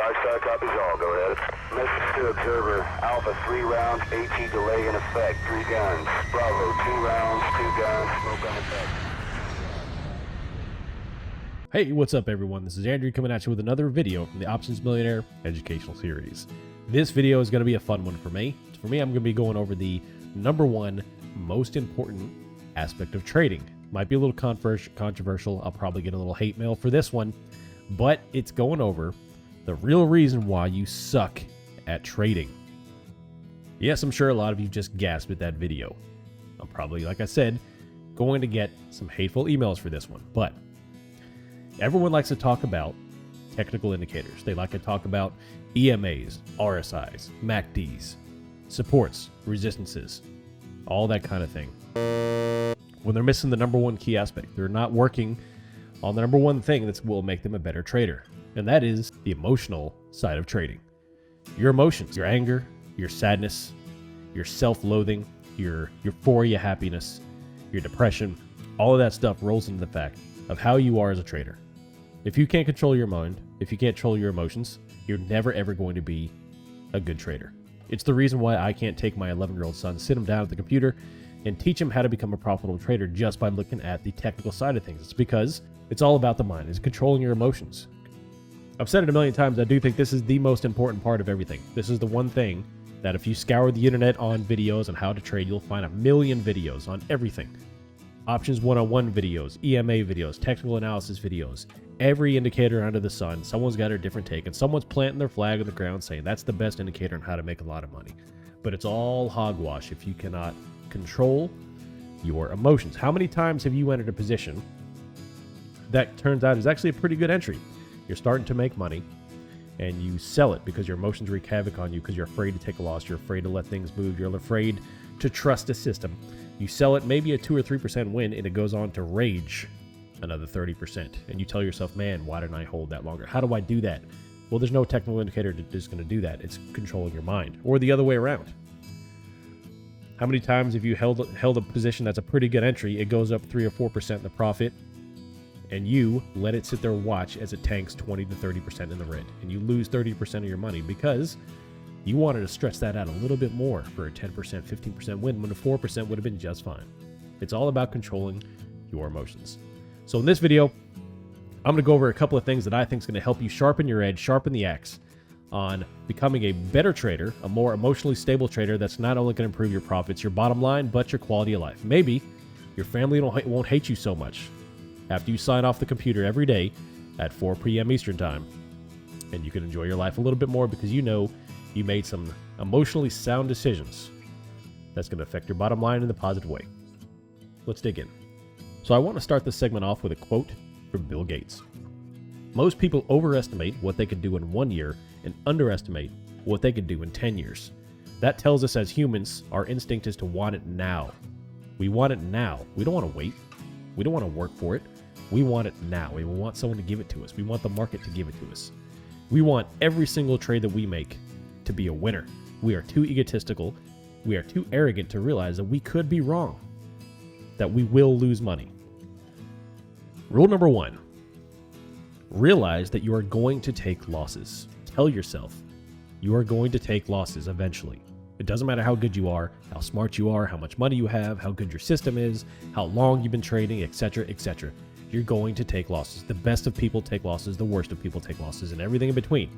5-star copies all. Go ahead. Message to observer. Alpha 3 rounds. AT delay in effect. 3 guns. Bravo 2 rounds. 2 guns. Smoke on effect. Hey, what's up everyone? This is Andrew coming at you with another video from the Options Millionaire Educational Series. This video is going to be a fun one for me. For me, I'm going to be going over the number one most important aspect of trading. Might be a little controversial. I'll probably get a little hate mail for this one, but it's going over the real reason why you suck at trading. Yes, I'm sure a lot of you just gasped at that video. I'm probably, like I said, going to get some hateful emails for this one, but everyone likes to talk about technical indicators. They like to talk about EMAs, RSIs, MACDs, supports, resistances, all that kind of thing. When they're missing the number one key aspect, they're not working on the number one thing that will make them a better trader, and that is the emotional side of trading. Your emotions, your anger, your sadness, your self-loathing, your euphoria, happiness, your depression, all of that stuff rolls into the fact of how you are as a trader. If you can't control your mind, if you can't control your emotions, you're never ever going to be a good trader. It's the reason why I can't take my 11-year-old son, sit him down at the computer, and teach him how to become a profitable trader just by looking at the technical side of things. It's because it's all about the mind. It's controlling your emotions. I've said it a million times. I do think this is the most important part of everything. This is the one thing that if you scour the internet on videos on how to trade, you'll find a million videos on everything. Options 101 videos, EMA videos, technical analysis videos, every indicator under the sun. Someone's got a different take, and someone's planting their flag on the ground saying that's the best indicator on how to make a lot of money. But it's all hogwash if you cannot control your emotions. How many times have you entered a position that turns out is actually a pretty good entry? You're starting to make money, and you sell it because your emotions wreak havoc on you because you're afraid to take a loss, you're afraid to let things move, you're afraid to trust a system. You sell it, maybe a 2 or 3% win, and it goes on to rage another 30%. And you tell yourself, man, why didn't I hold that longer? How do I do that? Well, there's no technical indicator that's going to do that. It's controlling your mind, or the other way around. How many times have you held a position that's a pretty good entry, it goes up 3 or 4% in the profit, and you let it sit there and watch as it tanks 20 to 30% in the red, and you lose 30% of your money because you wanted to stretch that out a little bit more for a 10%, 15% win when a 4% would have been just fine. It's all about controlling your emotions. So in this video, I'm going to go over a couple of things that I think is going to help you sharpen your edge, sharpen the axe on becoming a better trader, a more emotionally stable trader that's not only going to improve your profits, your bottom line, but your quality of life. Maybe your family won't hate you so much after you sign off the computer every day at 4 p.m. Eastern time, and you can enjoy your life a little bit more because you know you made some emotionally sound decisions that's going to affect your bottom line in a positive way. Let's dig in. So I want to start this segment off with a quote from Bill Gates. Most people overestimate what they could do in 1 year and underestimate what they could do in 10 years. That tells us as humans, our instinct is to want it now. We want it now. We don't want to wait. We don't want to work for it. We want it now. We want someone to give it to us. We want the market to give it to us. We want every single trade that we make to be a winner. We are too egotistical. We are too arrogant to realize that we could be wrong, that we will lose money. Rule number one, realize that you are going to take losses. Tell yourself you are going to take losses eventually. It doesn't matter how good you are, how smart you are, how much money you have, how good your system is, how long you've been trading, etc., etc. You're going to take losses. The best of people take losses, the worst of people take losses, and everything in between.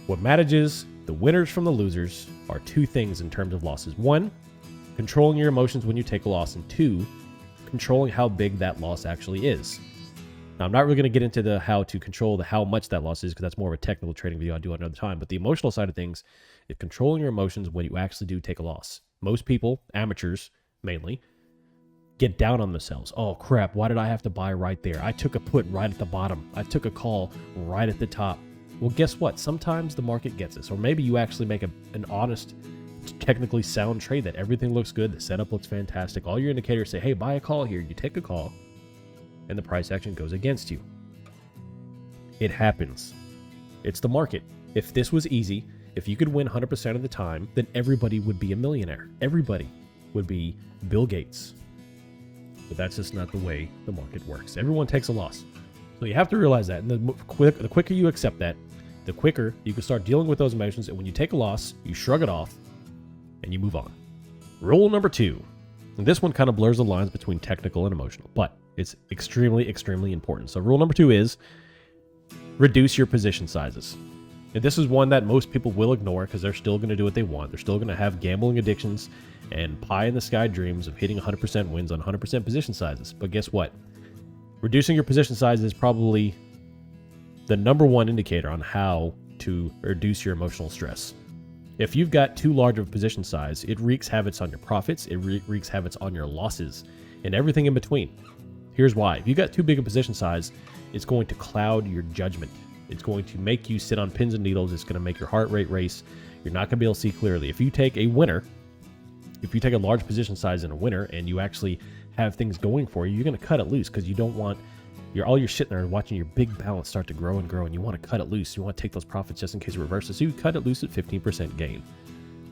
What matters is the winners from the losers are two things in terms of losses. One, controlling your emotions when you take a loss, and two, controlling how big that loss actually is. Now, I'm not really going to get into the how to control how much that loss is because that's more of a technical trading video I'll do another time. But the emotional side of things is controlling your emotions when you actually do take a loss. Most people, amateurs mainly, get down on themselves. Oh crap, why did I have to buy right there? I took a put right at the bottom. I took a call right at the top. Well, guess what? Sometimes the market gets us. Or maybe you actually make an honest, technically sound trade that everything looks good, the setup looks fantastic. All your indicators say, hey, buy a call here. You take a call, and the price action goes against you. It happens. It's the market. If this was easy, if you could win 100% of the time, then everybody would be a millionaire. Everybody would be Bill Gates. But that's just not the way the market works. Everyone takes a loss. So you have to realize that. And the quicker you accept that, the quicker you can start dealing with those emotions. And when you take a loss, you shrug it off and you move on. Rule number 2. And this one kind of blurs the lines between technical and emotional, but it's extremely, extremely important. So rule number 2 is reduce your position sizes. And this is one that most people will ignore because they're still going to do what they want. They're still going to have gambling addictions and pie in the sky dreams of hitting 100% wins on 100% position sizes. But guess what? Reducing your position size is probably the number one indicator on how to reduce your emotional stress. If you've got too large of a position size, it wreaks havoc on your profits, it wreaks havoc on your losses, and everything in between. Here's why. If you got too big a position size, it's going to cloud your judgment. It's going to make you sit on pins and needles. It's going to make your heart rate race. You're not going to be able to see clearly. If you take a winner, if you take a large position size in a winner and you actually have things going for you, you're going to cut it loose because you don't want all you're sitting there watching your big balance start to grow and grow, and you want to cut it loose. You want to take those profits just in case it reverses. So you cut it loose at 15% gain.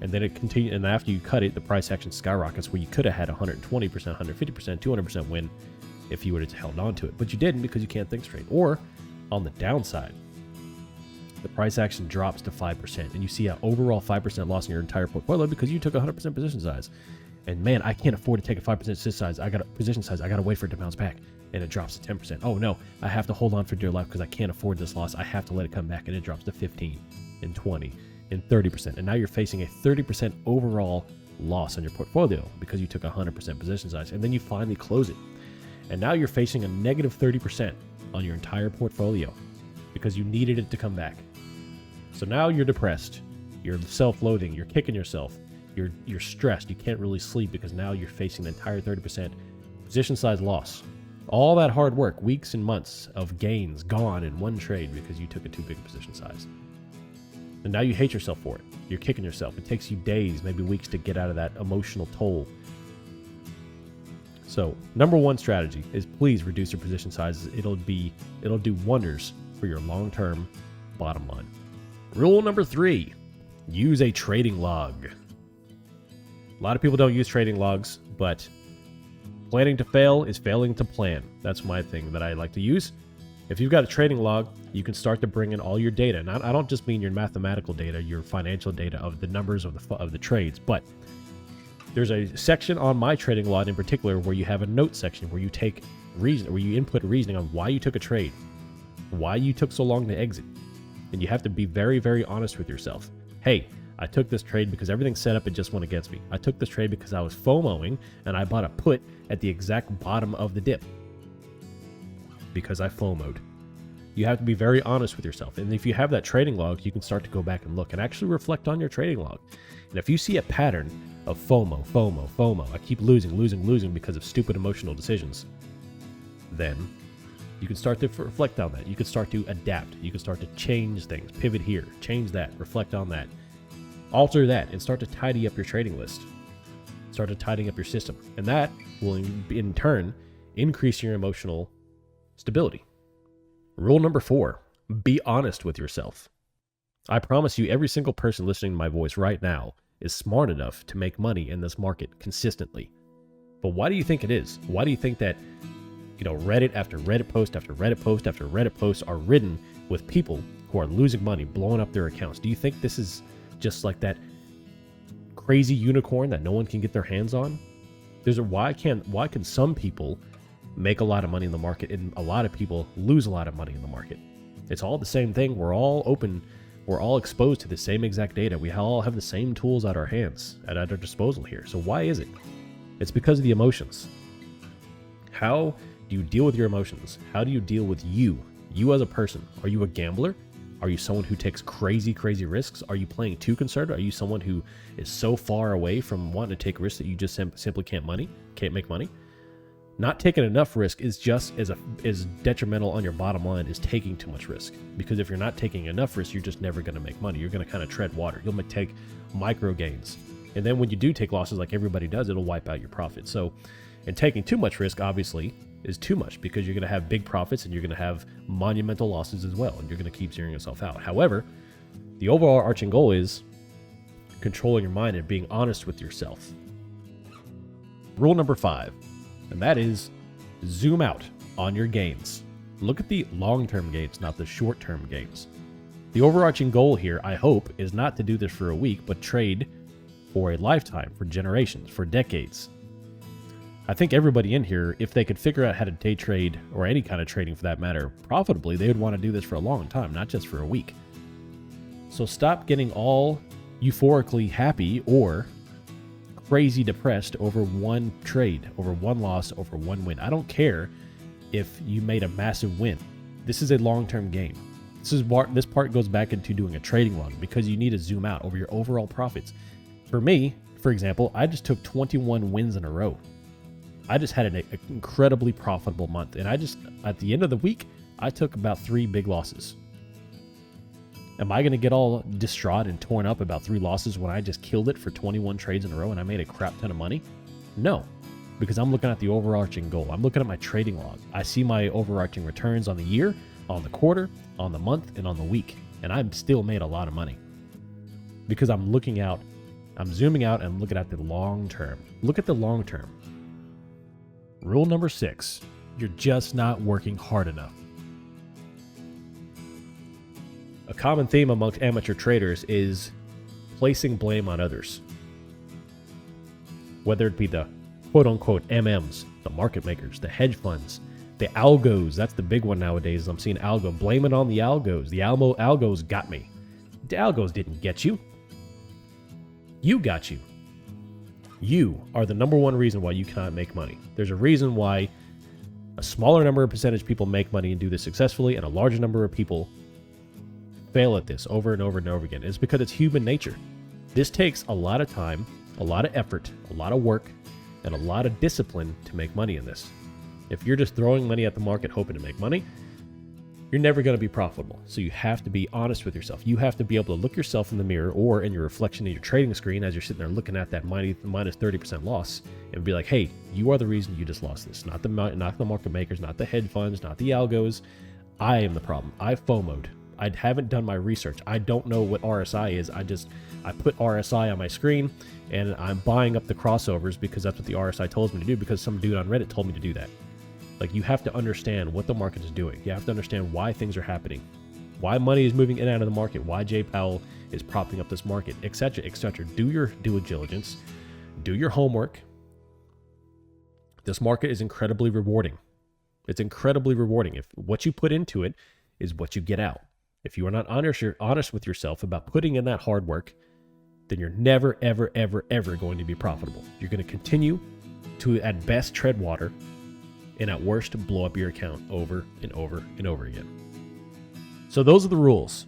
And then it continues, and after you cut it, the price action skyrockets where you could have had 120%, 150%, 200% win if you would have held on to it. But you didn't because you can't think straight. Or on the downside, the price action drops to 5%, and you see an overall 5% loss in your entire portfolio because you took 100% position size. And man, I can't afford to take a 5% position size. I got to wait for it to bounce back, and it drops to 10%. Oh no, I have to hold on for dear life because I can't afford this loss. I have to let it come back, and it drops to 15 and 20 and 30%. And now you're facing a 30% overall loss on your portfolio because you took 100% position size, and then you finally close it. And now you're facing a negative 30% on your entire portfolio because you needed it to come back. So now you're depressed, you're self-loathing, you're kicking yourself, you're stressed, you can't really sleep because now you're facing the entire 30% position size loss. All that hard work, weeks and months of gains gone in one trade because you took a too big a position size. And now you hate yourself for it. You're kicking yourself. It takes you days, maybe weeks to get out of that emotional toll. So number one strategy is please reduce your position sizes. It'll do wonders for your long-term bottom line. Rule number 3, use a trading log. A lot of people don't use trading logs, but planning to fail is failing to plan. That's my thing that I like to use. If you've got a trading log, you can start to bring in all your data. And I don't just mean your mathematical data, your financial data of the numbers of the trades, but there's a section on my trading log in particular where you have a note section where you take reason, where you input reasoning on why you took a trade, why you took so long to exit. And you have to be very, very honest with yourself. Hey, I took this trade because everything's set up and just went against me. I took this trade because I was FOMOing and I bought a put at the exact bottom of the dip because I FOMO'd. You have to be very honest with yourself. And if you have that trading log, you can start to go back and look and actually reflect on your trading log. And if you see a pattern of FOMO, I keep losing because of stupid emotional decisions, then you can start to reflect on that. You can start to adapt. You can start to change things, pivot here, change that, reflect on that, alter that, and start to tidy up your trading list. Start to tidying up your system. And that will in turn increase your emotional stability. Rule number 4, be honest with yourself. I promise you, every single person listening to my voice right now is smart enough to make money in this market consistently. But why do you think it is? Why do you think that Reddit after Reddit post after Reddit post after Reddit post are ridden with people who are losing money, blowing up their accounts? Do you think this is just like that crazy unicorn that no one can get their hands on? Why can some people make a lot of money in the market and a lot of people lose a lot of money in the market? It's all the same thing. We're all open. We're all exposed to the same exact data. We all have the same tools at our hands, at our disposal here. So why is it? It's because of the emotions. How do you deal with your emotions? How do you deal with you as a person? Are you a gambler? Are you someone who takes crazy risks? Are you playing too conservative? Are you someone who is so far away from wanting to take risks that you just simply can't make money? Not taking enough risk is just as detrimental on your bottom line as taking too much risk. Because if you're not taking enough risk, you're just never going to make money. You're going to kind of tread water. You'll take micro gains. And then when you do take losses like everybody does, it'll wipe out your profit. So, and taking too much risk, obviously, is too much because you're going to have big profits and you're going to have monumental losses as well. And you're going to keep zeroing yourself out. However, the overall arching goal is controlling your mind and being honest with yourself. Rule number 5. And that is zoom out on your gains. Look at the long-term gains, not the short-term gains. The overarching goal here, I hope, is not to do this for a week, but trade for a lifetime, for generations, for decades. I think everybody in here, if they could figure out how to day trade, or any kind of trading for that matter, profitably, they would want to do this for a long time, not just for a week. So stop getting all euphorically happy or crazy depressed over one trade, over one loss, over one win. I don't care if you made a massive win. This is a long-term game. This part goes back into doing a trading log, because you need to zoom out over your overall profits. For me, for example, I just took 21 wins in a row. I just had an incredibly profitable month, and at the end of the week, I took about 3 big losses. Am I going to get all distraught and torn up about 3 losses when I just killed it for 21 trades in a row and I made a crap ton of money? No, because I'm looking at the overarching goal. I'm looking at my trading log. I see my overarching returns on the year, on the quarter, on the month, and on the week, and I've still made a lot of money because I'm zooming out and looking at the long term. Look at the long term. Rule number 6, you're just not working hard enough. A common theme amongst amateur traders is placing blame on others. Whether it be the quote-unquote MMs, the market makers, the hedge funds, the algos. That's the big one nowadays. I'm seeing algo. Blame it on the algos. The algos got me. The algos didn't get you. You got you. You are the number one reason why you cannot make money. There's a reason why a smaller number of percentage people make money and do this successfully, and a larger number of people fail at this over and over and over again. It's because it's human nature. This takes a lot of time, a lot of effort, a lot of work, and a lot of discipline to make money in this. If you're just throwing money at the market hoping to make money, you're never going to be profitable. So you have to be honest with yourself. You have to be able to look yourself in the mirror or in your reflection in your trading screen as you're sitting there looking at that minus 30% loss and be like, hey, you are the reason you just lost this. Not the market makers, not the hedge funds, not the algos. I am the problem. I FOMO'd. I haven't done my research. I don't know what RSI is. I put RSI on my screen and I'm buying up the crossovers because that's what the RSI tells me to do, because some dude on Reddit told me to do that. Like, you have to understand what the market is doing. You have to understand why things are happening, why money is moving in and out of the market, why Jay Powell is propping up this market, etc., etc. Do your due diligence, do your homework. This market is incredibly rewarding. It's incredibly rewarding. If what you put into it is what you get out. If you are not honest with yourself about putting in that hard work, then you're never, ever, ever, ever going to be profitable. You're going to continue to, at best, tread water, and at worst, blow up your account over and over and over again. So those are the rules.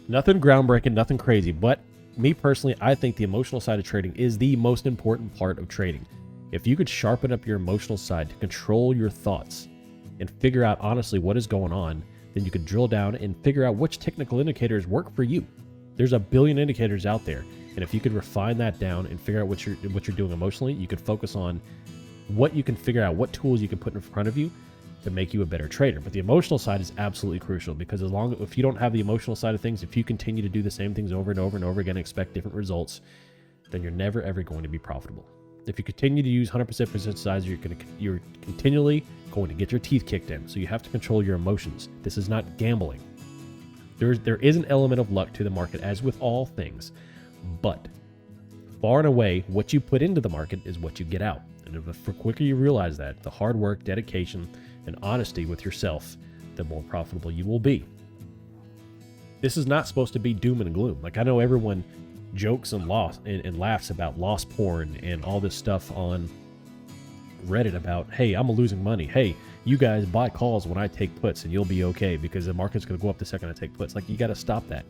Nothing groundbreaking, nothing crazy, but me personally, I think the emotional side of trading is the most important part of trading. If you could sharpen up your emotional side to control your thoughts and figure out honestly what is going on, then you could drill down and figure out which technical indicators work for you. There's a billion indicators out there, and if you could refine that down and figure out what you're doing emotionally, you could focus on what you can figure out, what tools you can put in front of you to make you a better trader. But the emotional side is absolutely crucial, because if you don't have the emotional side of things, if you continue to do the same things over and over and over again and expect different results, then you're never ever going to be profitable. If you continue to use 100% percent size, you're continually going to get your teeth kicked in. So you have to control your emotions. This is not gambling. There is an element of luck to the market, as with all things, but far and away, what you put into the market is what you get out. And the quicker you realize that, the hard work, dedication, and honesty with yourself, the more profitable you will be. This is not supposed to be doom and gloom. Like, I know everyone jokes and laughs about loss porn and all this stuff on Reddit about, hey, I'm losing money. Hey, you guys buy calls when I take puts and you'll be okay because the market's going to go up the second I take puts. Like, you got to stop that.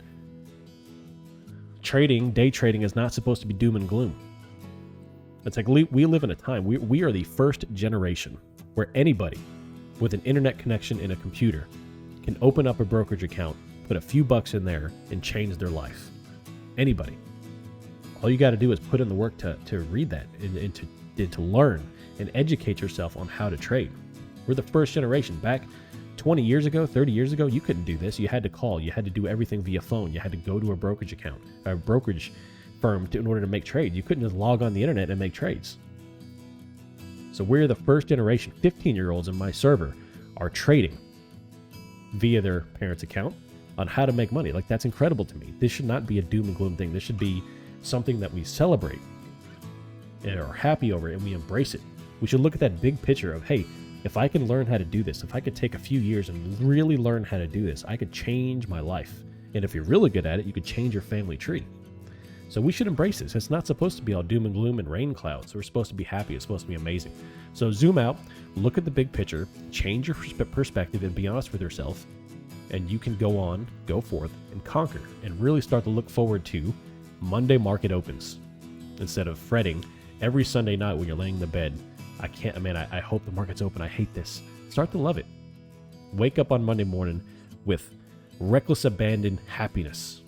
Day trading is not supposed to be doom and gloom. It's like we live in a time, we are the first generation where anybody with an internet connection and a computer can open up a brokerage account, put a few bucks in there, and change their life. Anybody. All you got to do is put in the work to read that and to learn and educate yourself on how to trade. We're the first generation. Back 20 years ago, 30 years ago, you couldn't do this. You had to call. You had to do everything via phone. You had to go to a brokerage account, a brokerage firm in order to make trades. You couldn't just log on the internet and make trades. So we're the first generation. 15-year-olds in my server are trading via their parents' account, on how to make money. Like, that's incredible to me. This should not be a doom and gloom thing. This should be something that we celebrate and are happy over and we embrace it. We should look at that big picture of, hey, if I can learn how to do this, if I could take a few years and really learn how to do this, I could change my life. And if you're really good at it, you could change your family tree. So we should embrace this. It's not supposed to be all doom and gloom and rain clouds. We're supposed to be happy. It's supposed to be amazing. So zoom out, look at the big picture, change your perspective, and be honest with yourself. And you can go forth and conquer and really start to look forward to Monday market opens instead of fretting every Sunday night when you're laying in the bed. I hope the market's open. I hate this. Start to love it. Wake up on Monday morning with reckless abandon, happiness,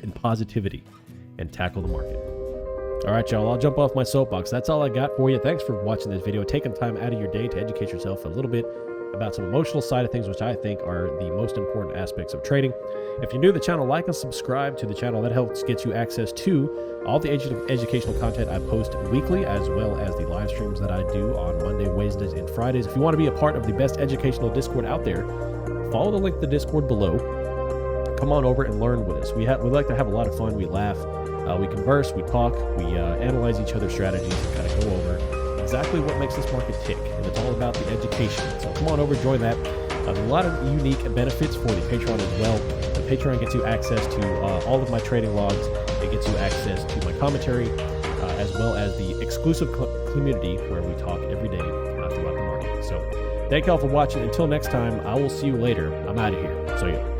and positivity, and tackle the market. All right, y'all, I'll jump off my soapbox. That's all I got for you. Thanks for watching this video, taking time out of your day to educate yourself a little bit about some emotional side of things, which I think are the most important aspects of trading. If you're new to the channel, like and subscribe to the channel. That helps get you access to all the educational content I post weekly, as well as the live streams that I do on Monday, Wednesdays, and Fridays. If you want to be a part of the best educational Discord out there, follow the link to the Discord below. Come on over and learn with us. We like to have a lot of fun. We laugh, we converse, we talk, we analyze each other's strategies and kind of go over exactly what makes this market tick. And it's all about the education. So come on over, join that. There's a lot of unique benefits for the Patreon as well. The Patreon gets you access to all of my trading logs. It gets you access to my commentary, as well as the exclusive community where we talk every day throughout the market. So thank y'all for watching. Until next time, I will see you later. I'm out of here. So yeah.